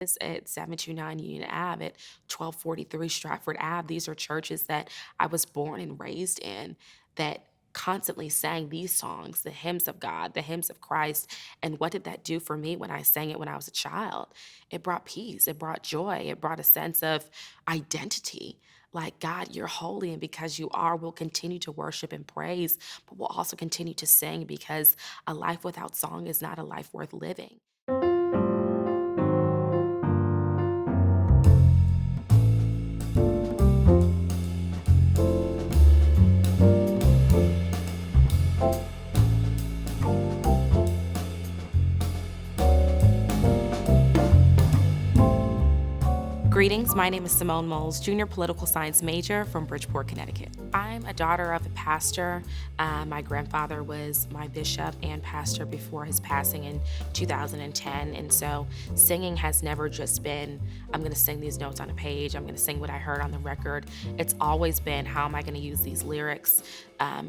It's at 729 Union Ave, at 1243 Stratford Ave. These are churches that I was born and raised in that constantly sang these songs, the hymns of God, the hymns of Christ. And what did that do for me when I sang it when I was a child? It brought peace, it brought joy, it brought a sense of identity. Like, God, you're holy, and because you are, we'll continue to worship and praise, but we'll also continue to sing because a life without song is not a life worth living. Greetings, my name is Simone Moales, junior political science major from Bridgeport, Connecticut. I'm a daughter of a pastor. My grandfather was my bishop and pastor before his passing in 2010. And so singing has never just been, I'm going to sing these notes on a page, I'm going to sing what I heard on the record. It's always been, how am I going to use these lyrics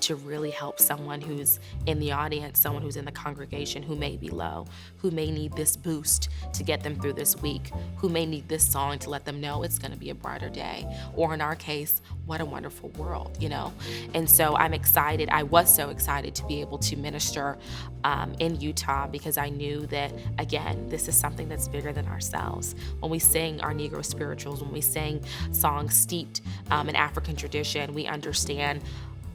to really help someone who's in the audience, someone who's in the congregation who may be low, who may need this boost to get them through this week, who may need this song to let them know it's going to be a brighter day. Or in our case, what a wonderful world, you know? And so I'm excited. I was so excited to be able to minister in Utah because I knew that, again, this is something that's bigger than ourselves. When we sing our Negro spirituals, when we sing songs steeped in African tradition, we understand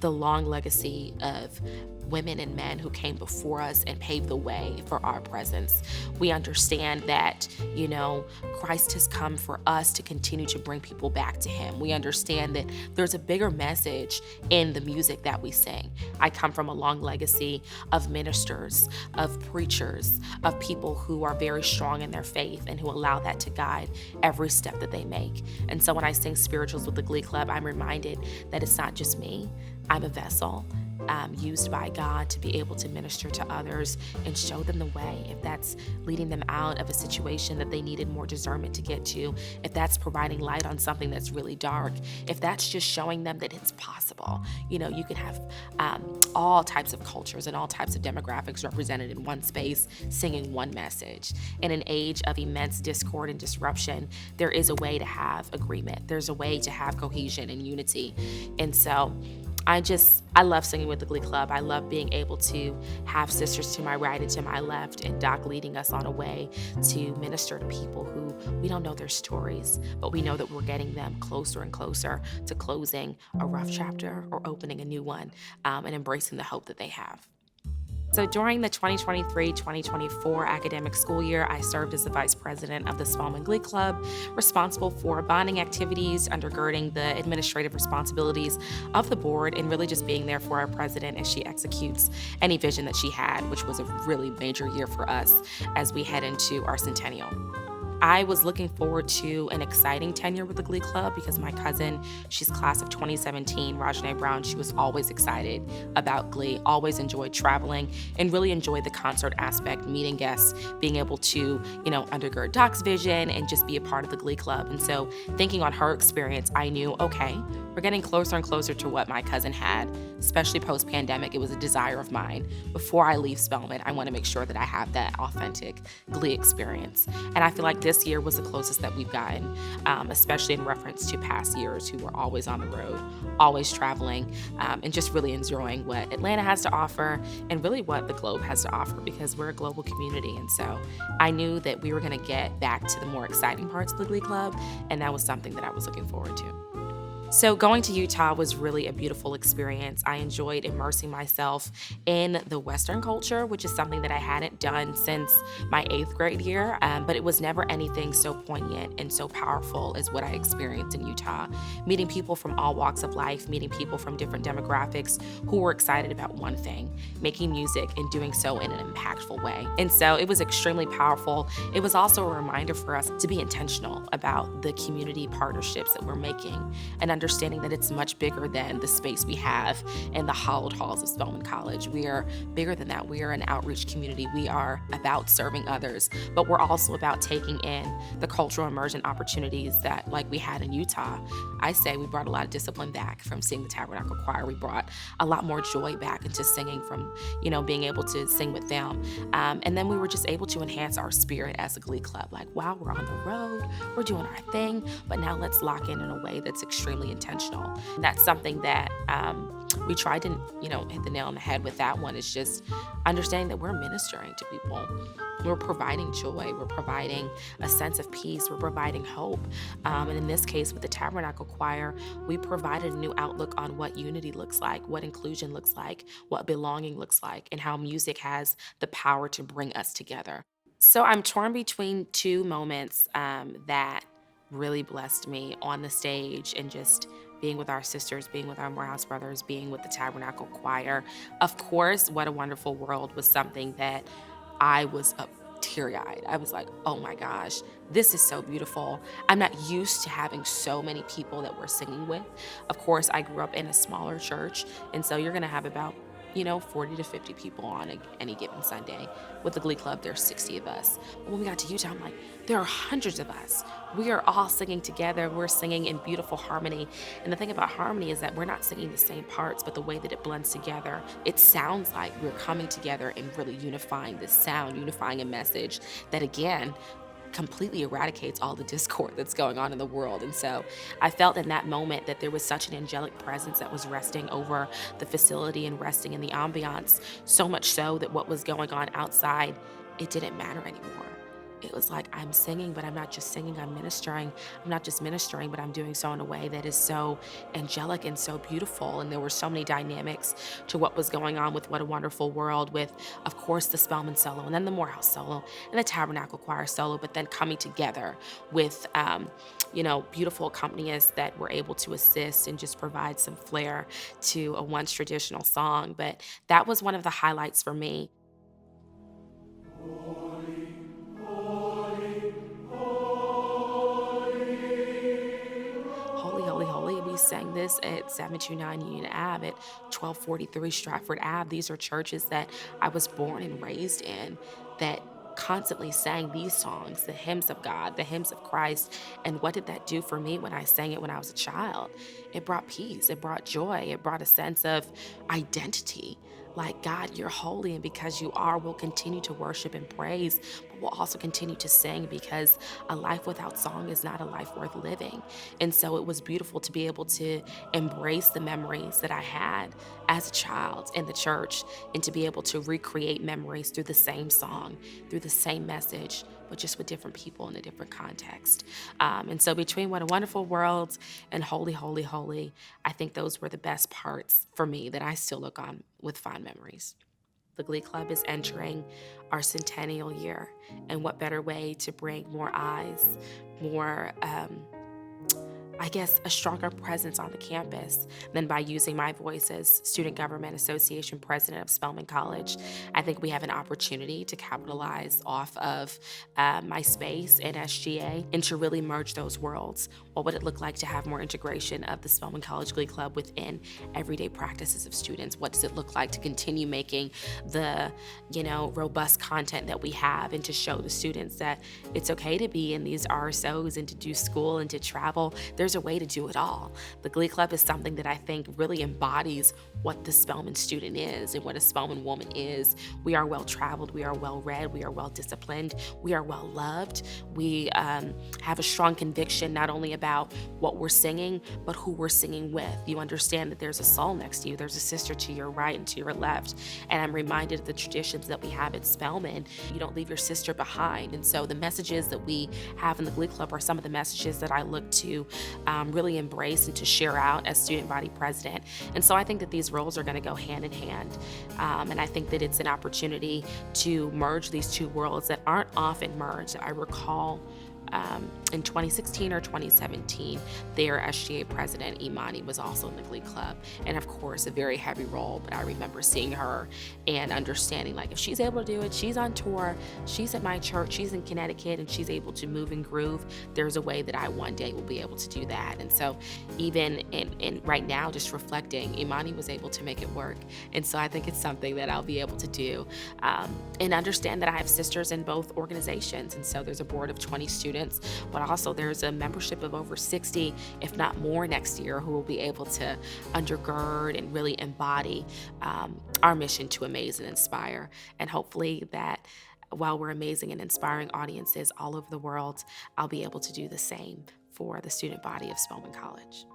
the long legacy of women and men who came before us and paved the way for our presence. We understand that, Christ has come for us to continue to bring people back to him. We understand that there's a bigger message in the music that we sing. I come from a long legacy of ministers, of preachers, of people who are very strong in their faith and who allow that to guide every step that they make. And so when I sing spirituals with the Glee Club, I'm reminded that it's not just me. I'm a vessel used by God to be able to minister to others and show them the way. If that's leading them out of a situation that they needed more discernment to get to, if that's providing light on something that's really dark, if that's just showing them that it's possible. You can have all types of cultures and all types of demographics represented in one space, singing one message. In an age of immense discord and disruption, there is a way to have agreement. There's a way to have cohesion and unity. And so I love singing with the Glee Club. I love being able to have sisters to my right and to my left, and Doc leading us on a way to minister to people who we don't know their stories, but we know that we're getting them closer and closer to closing a rough chapter or opening a new one, and embracing the hope that they have. So during the 2023-2024 academic school year, I served as the vice president of the Spelman Glee Club, responsible for bonding activities, undergirding the administrative responsibilities of the board, and really just being there for our president as she executes any vision that she had, which was a really major year for us as we head into our centennial. I was looking forward to an exciting tenure with the Glee Club because my cousin, she's class of 2017, Rajanae Brown, she was always excited about Glee, always enjoyed traveling, and really enjoyed the concert aspect, meeting guests, being able to, undergird Doc's vision and just be a part of the Glee Club. And so thinking on her experience, I knew, okay, we're getting closer and closer to what my cousin had, especially post-pandemic. It was a desire of mine. Before I leave Spelman, I want to make sure that I have that authentic Glee experience. And I feel like this year was the closest that we've gotten, especially in reference to past years who were always on the road, always traveling, and just really enjoying what Atlanta has to offer and really what the globe has to offer, because we're a global community. And so I knew that we were going to get back to the more exciting parts of the Glee Club, and that was something that I was looking forward to. So going to Utah was really a beautiful experience. I enjoyed immersing myself in the Western culture, which is something that I hadn't done since my 8th grade year, but it was never anything so poignant and so powerful as what I experienced in Utah. Meeting people from all walks of life, meeting people from different demographics who were excited about one thing, making music and doing so in an impactful way. And so it was extremely powerful. It was also a reminder for us to be intentional about the community partnerships that we're making and understanding that it's much bigger than the space we have in the hallowed halls of Spelman College. We are bigger than that. We are an outreach community. We are about serving others, but we're also about taking in the cultural immersion opportunities that, like we had in Utah. I say we brought a lot of discipline back from seeing the Tabernacle Choir. We brought a lot more joy back into singing from, being able to sing with them. And then we were just able to enhance our spirit as a Glee Club. Like, wow, we're on the road, we're doing our thing, but now let's lock in a way that's extremely intentional. That's something that we tried to, hit the nail on the head with that one, is just understanding that we're ministering to people. We're providing joy. We're providing a sense of peace. We're providing hope. And in this case, with the Tabernacle Choir, we provided a new outlook on what unity looks like, what inclusion looks like, what belonging looks like, and how music has the power to bring us together. So I'm torn between two moments that really blessed me on the stage, and just being with our sisters, being with our Moales brothers, being with the Tabernacle Choir. Of course, What a Wonderful World was something that I was teary-eyed. I was like, oh my gosh, this is so beautiful. I'm not used to having so many people that we're singing with. Of course, I grew up in a smaller church, and so you're gonna have about 40 to 50 people on any given Sunday. With the Glee Club, there's 60 of us. But when we got to Utah, I'm like, there are hundreds of us. We are all singing together. We're singing in beautiful harmony. And the thing about harmony is that we're not singing the same parts, but the way that it blends together, it sounds like we're coming together and really unifying this sound, unifying a message that, again, completely eradicates all the discord that's going on in the world. And so I felt in that moment that there was such an angelic presence that was resting over the facility and resting in the ambiance, so much so that what was going on outside, it didn't matter anymore. It was like, I'm singing, but I'm not just singing, I'm ministering. I'm not just ministering, but I'm doing so in a way that is so angelic and so beautiful. And there were so many dynamics to what was going on with What a Wonderful World, with, of course, the Spelman solo, and then the Morehouse solo, and the Tabernacle Choir solo, but then coming together with, beautiful accompanists that were able to assist and just provide some flair to a once traditional song. But that was one of the highlights for me. Holy, holy, holy. We sang this at 729 Union Ave, at 1243 Stratford Ave. These are churches that I was born and raised in, that constantly sang these songs, the hymns of God, the hymns of Christ. And what did that do for me when I sang it when I was a child? It brought peace, it brought joy, it brought a sense of identity. Like, God, you're holy, and because you are, we'll continue to worship and praise, but we'll also continue to sing, because a life without song is not a life worth living. And so it was beautiful to be able to embrace the memories that I had as a child in the church, and to be able to recreate memories through the same song, through the same message, but just with different people in a different context. And so between What a Wonderful World and Holy, Holy, Holy, I think those were the best parts for me that I still look on with fond memories. The Glee Club is entering our centennial year, and what better way to bring more eyes, more, a stronger presence on the campus than by using my voice as Student Government Association President of Spelman College. I think we have an opportunity to capitalize off of my space in SGA, and to really merge those worlds. What would it look like to have more integration of the Spelman College Glee Club within everyday practices of students? What does it look like to continue making the, robust content that we have, and to show the students that it's okay to be in these RSOs and to do school and to travel? There's a way to do it all. The Glee Club is something that I think really embodies what the Spelman student is and what a Spelman woman is. We are well-traveled, we are well-read, we are well-disciplined, we are well-loved. We have a strong conviction not only about what we're singing, but who we're singing with. You understand that there's a soul next to you, there's a sister to your right and to your left. And I'm reminded of the traditions that we have at Spelman. You don't leave your sister behind. And so the messages that we have in the Glee Club are some of the messages that I look to really embrace and to share out as student body president. And so I think that these roles are going to go hand in hand. And I think that it's an opportunity to merge these two worlds that aren't often merged. I recall In 2016 or 2017, their SGA president, Imani, was also in the Glee Club. And of course, a very heavy role, but I remember seeing her and understanding like if she's able to do it, she's on tour, she's at my church, she's in Connecticut, and she's able to move and groove, there's a way that I one day will be able to do that. And so even in right now, just reflecting, Imani was able to make it work. And so I think it's something that I'll be able to do. And understand that I have sisters in both organizations. And so there's a board of 20 students, but also there's a membership of over 60, if not more next year, who will be able to undergird and really embody our mission to amaze and inspire. And hopefully that while we're amazing and inspiring audiences all over the world, I'll be able to do the same for the student body of Spelman College.